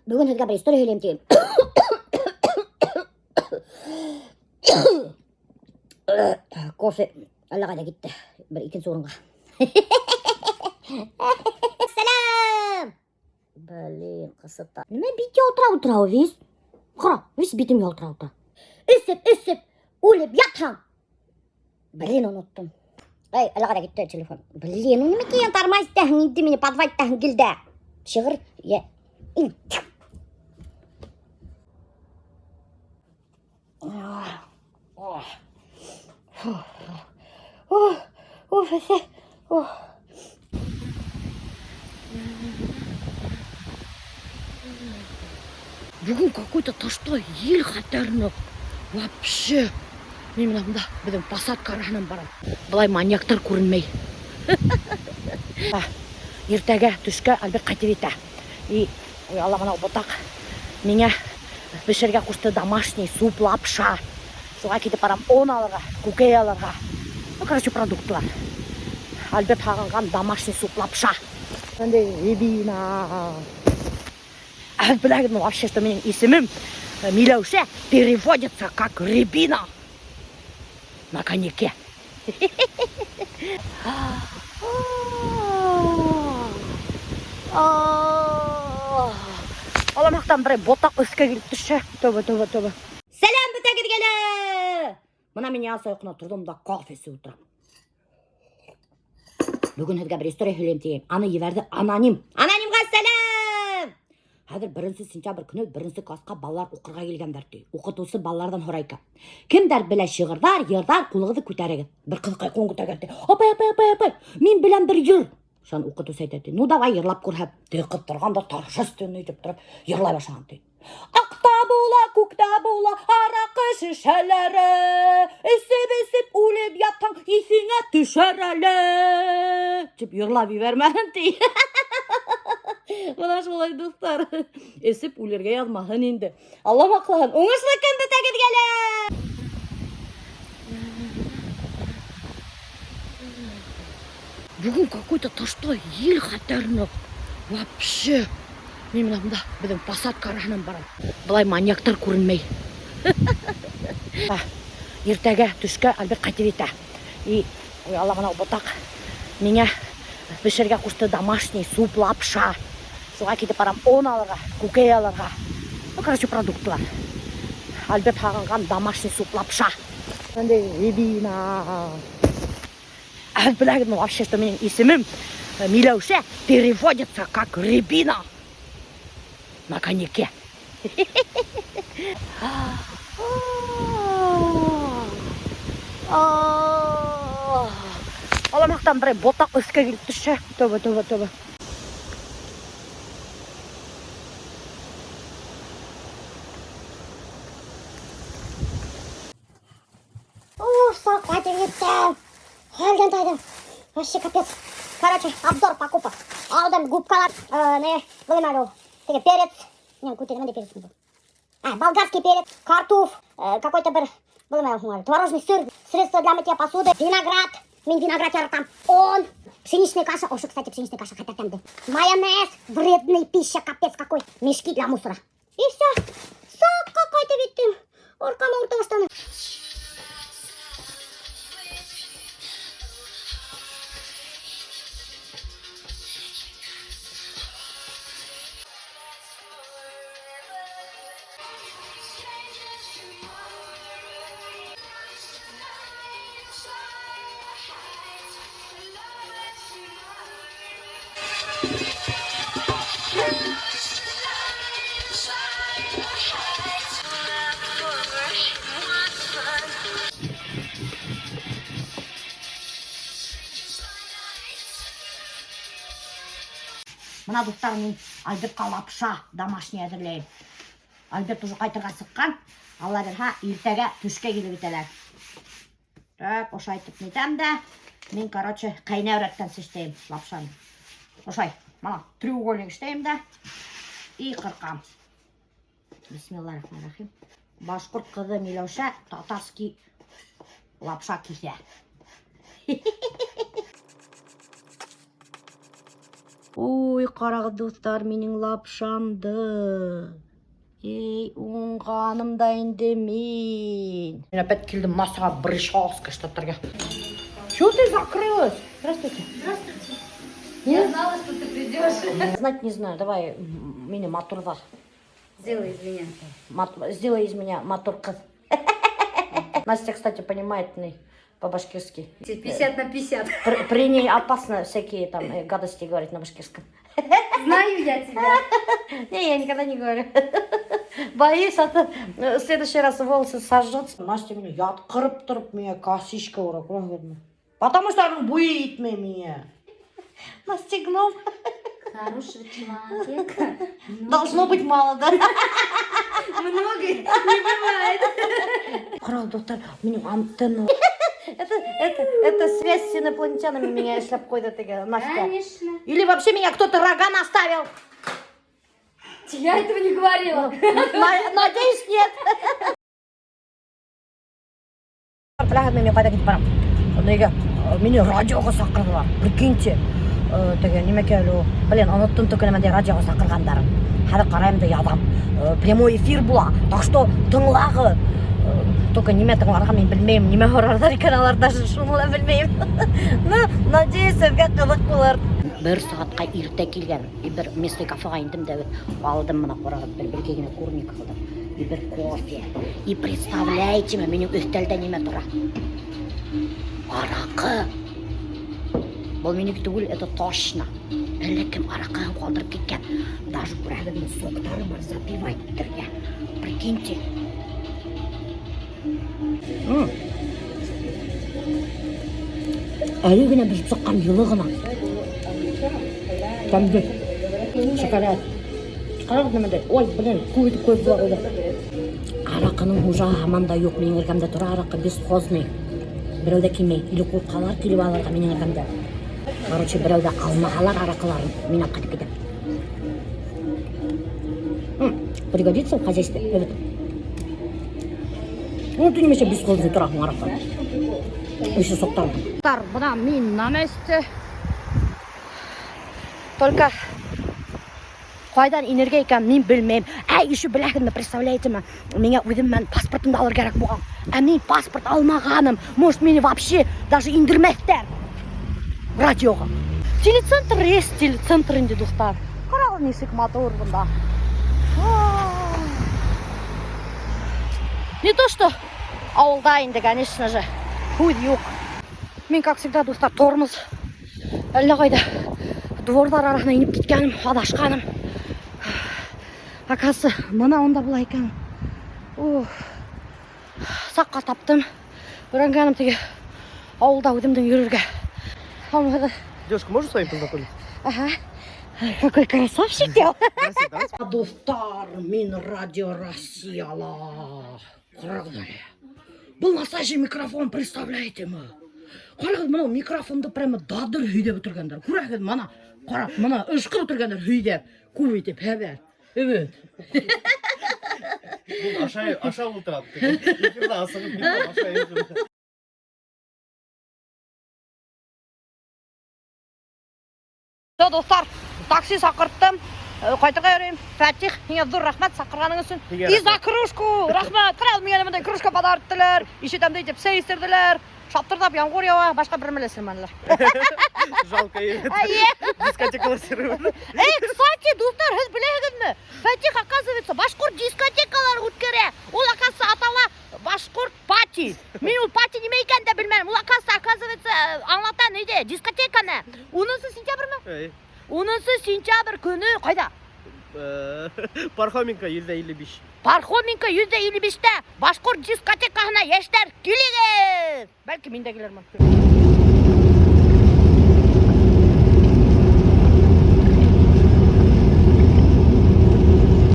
Бүгін сізге бір история сөйлеймін деймін. Кофе әллақайда кетті. Бір екінші орынға. Сәлем! Блин, қысыта. Неме бетте отыра вес? Қара, вес бетімге отыра. Үсіп, өліп ятам. Блин, ұныттым. Ай, әллақайда кетті телефон. Блин, неме кейін тармайсы тәхін еді мені подвайт тәхін келді. Шығыр, е. Бүгін какой-то таштой ел қатарына вообще. Мен мынамда біздің посадка арасынан барам. Былай маньяктар көрінмей. Ертеге түске әлбет қайтып ете. И Алла мынау ботақ меня пішерге қосты домашний суп, лапша. Соға кетіп барам 10 алырға, көкей алырға. Ну, короче, продуктылар. Әлбет ағынған домашний суп, лапша. Әнде рябина. Біләгін, вообще, что менің есімім Милауша переводится как рябина на коньяке. Аламақтан бірі ботақ үске келіп түші. Төбі. Сәлем біте кеткелі! Мұна мен ясы ұйқына тұрдым да кофесі отырым. Бүгін сізге бір история сөйлеймін деймін. Аны еверді аноним. Анонимға сәлем! Қазір 1 сентябрь күні 1 классқа балалар оқырға келгендер dey. Оқытушы балалардан сұрайка. Кімдер біле шығырдар, ердар, қолығызы көтерегі. Bir қыз қайқуын көтергенде. Апай, мен білем бір ер. Шан оқытушы айтады. Ну давай ерлап көріп. Дейқіп тұрғанда торжественный деп тұрып, ерлай башаған дейді. Ақта бола, көкта бола, арақы шешелері. Үсіп, өліп ятаң, есіңе түшер әлі. Деп ерлап бермәдім дейді. Бұна шолай достар. Өсіп өлерге язмағын енді. Алла мақлаған. Оңышлы күн біте кеткелі! Бүгін какой-то таштой ел қатарына вообще. Мен мынамда біздің посадка арасынан барам. Былай маньяктар көрінмей. Ертеге түске әлбет қайтып ете. И Алла мынау ботақ меня пішерге қосты домашний суп, лапша. Соға кетіп барам 10 алырға, көкей алырға. Ну, короче, продуктылар. Әлбет ағынған домашний суп, лапша. Әнде рябина. Біләгін, вообще, что менің есімім Милауша переводится как рябина на коньяке. Аламақтан бірі ботақ үске келіп түші. Төбі. Сақ қайтып кетті. Әлден тайдым. Вообще капец. Короче, обзор покупок. Алдым губкалар. Білмәді. Теге перец. Мен көтеремін де перец бұл. Болгарский перец, картоф, какой-то бір, білмәді, творожный сыр, средство для мытья посуды, виноград. Мен виноград жаратам. Он, пшеничная каша. Ошо, кстати, пшеничная каша хотя там. Майонез, вредный пища, капец какой. Мешки для мусора. И все. Сок какой-то ведь. Оркама ортоштаны. Мына достар мен Альбертқа лапша домашний әзірлеймін. Альберт уже қайтырға сыққан. Алла берха ертеге түске келіп етелер. Так, оша айтып нетем да. Мен, короче, қайнауыраттан сештеймін лапшаны. Ошай, мана треугольник іштеймін да. И қырқам. Бисмиллахиррахманиррахим. Башқұрт қызы Милауша татарский лапша кесе. Ой, қарағы достар, менің лапшамды. Ей, оңғаным дайын демен. Мен опять келдім массаға бір шалысқа штаттарға. Чего ты закрылась? Здравствуйте. Здравствуйте. Я знала, что ты придешь. Знать не знаю, давай меня моторға. Сделай из меня. Сделай из меня моторка. Настя, кстати, понимает по-башкирски. 50 на 50. При ней опасно всякие там гадости говорить на башкирском. Знаю я тебя. Не, я никогда не говорю. Боюсь, а то в следующий раз волосы сожжется. Настя меня яткырып тұрып меня косичка урок. Потому что она боит меня. Настя гном. Хорошего человека. Должно быть мало, да? Много не бывает. Крал, доктор, меня антенна. Это связь с инопланетянами меня, если обходит Настя. Конечно. Или вообще меня кто-то рога наставил. Я этого не говорила. Надеюсь, нет. Мен қайда кетіп барам. Неге мені радиоға шақырдылар. Прикиньте. Неме келу. Блин, ұмыттым төкенемде радиоға шақырғандарын. Хәзір қараймын да ядам. Прямой эфир була. Так что тыңлағы. Только неме тыңларға мен білмеймін. Неме хорардар екен алар даже шуны білмеймін. Надеюсь, сізге қызық болар. Бір сағатқа ерте келген. Бір местный кафеға индім де алдым мына қораға бір кегіне курник қылдым. И бір кофе. И представляете, менің үстелде неме тұра. Арақы. Бұл менікі түгіл, это точно. Әлі кім арақығын қалдырып кеткен. Даже күрәгінің соқтары бар запивайттырға. Прикиньте. Әлі гіне біз сұққан жылы ғына. Кәмді. Шоколад. Шоколад немеде. Ой, блин, көйтіп көп бұла қойды. Арақының ұжа аманда yok. Менің іргамда тұра арақы бесхозный. Біреуді келмей. Или қолқалар келіп аларға менің іргамда. Короче, біреуді қалмағалар арақыларын. Мен қайтып кетем. Пригодится в хозяйстве. Evet. Ну, ты немесе бесхозный тұрағың арақы. Еще соқтарым. Бұда мен на месте. Только қайдан энергия екенін мен білмеймін. Еще біләгімді, представляете ма? Менге өзіммен паспортымды алыр керек болған. Мен паспорт алмағаным. Может, мені вообще даже индірместер. Радиоға. Телецентр есть, телецентрінде достар. Қаралы несік мотор бұнда. Не то, что ауылда енді, конечно же, хуй yok. Мен, как всегда, достар, тормоз. Әлі қайда двордар арасына еніп кеткенім, адашқаным. Акасы, мына онда бұла екен. Саққа таптым. Үрәнгенім теге ауылда өдімдің үрірге. Девушка, можно с вами познакомиться? Ага. Какой красавчик дел. Здравствуйте. Достар, мен радио Россияла. Қарағыдары. Бұл насажи микрофон, представляете ма? Қарағыд, мынау микрофонды прямо дадыр хүйдеп отырғандар. Көрәгід, мана, қарап, мана ұшқыр отырғандар хүйдеп, көбейтеп, хәбәр. Evet. Aşağı ultra attık. Yukarıda asılıp gidiyor, aşağı yukarıda. Достар, такси шақырттым. Қайтаға өреймін. Фәтих, меңе зор рахмат шақырғаның үшін. И за кружку, рахмат. Қарал, меңе мындай кружка подарыттылар. Ишетемді етіп сәй істерділер. Шаптырдап, ямғыр яуа, башқа бір мілесін мәнілер. Жалко, дискотекалар серуі. Кстати, достар, сіз білегіз ме? Фәтих, оказывается, башқұрт дискотекалар өткере. Ол, оказывается, атала башқұрт пати. Мен ол пати неме екен де білмеймін. Ол, оказывается, аңлата неде, дискотеканы. 10 сентябрь ма? 10 сентябрь күні қайда? Пархоменко %55. Пархоменко %55-те башқұрт дискотекасына ештер келегіз. Бәлкі мен де келермін.